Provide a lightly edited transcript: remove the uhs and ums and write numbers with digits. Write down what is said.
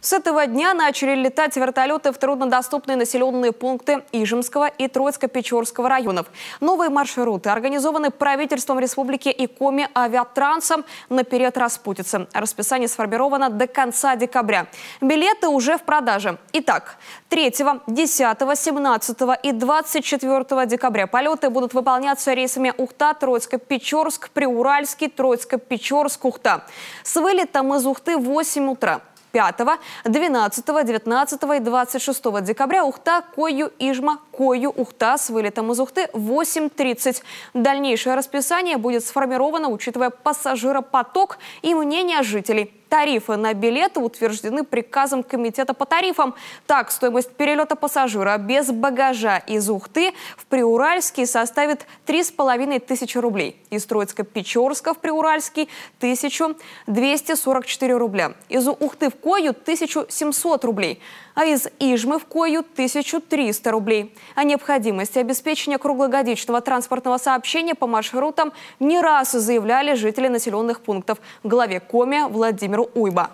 С этого дня начали летать вертолеты в труднодоступные населенные пункты Ижемского и Троицко-Печорского районов. Новые маршруты организованы правительством республики и Коми авиатрансом на период распутицы. Расписание сформировано до конца декабря. Билеты уже в продаже. Итак, 3, 10, 17 и 24 декабря полеты будут выполняться рейсами Ухта, Троицко-Печорск, Приуральский, Троицко-Печорск, Ухта. С вылетом из Ухты в 8 утра. 5, 12, 19 и 26 декабря Ухта, Койю, Ижма, Койю, Ухта с вылетом из Ухты в 8:30. Дальнейшее расписание будет сформировано, учитывая пассажиропоток и мнение жителей. Тарифы на билеты утверждены приказом комитета по тарифам. Так, стоимость перелета пассажира без багажа из Ухты в Приуральский составит 3500 рублей. Из Троицко-Печорска в Приуральский – 1244 рубля. Из Ухты в Койю – 1700 рублей. А из Ижмы в Койю – 1300 рублей. О необходимости обеспечения круглогодичного транспортного сообщения по маршрутам не раз заявляли жители населенных пунктов главе Коми Владимиру Уйба.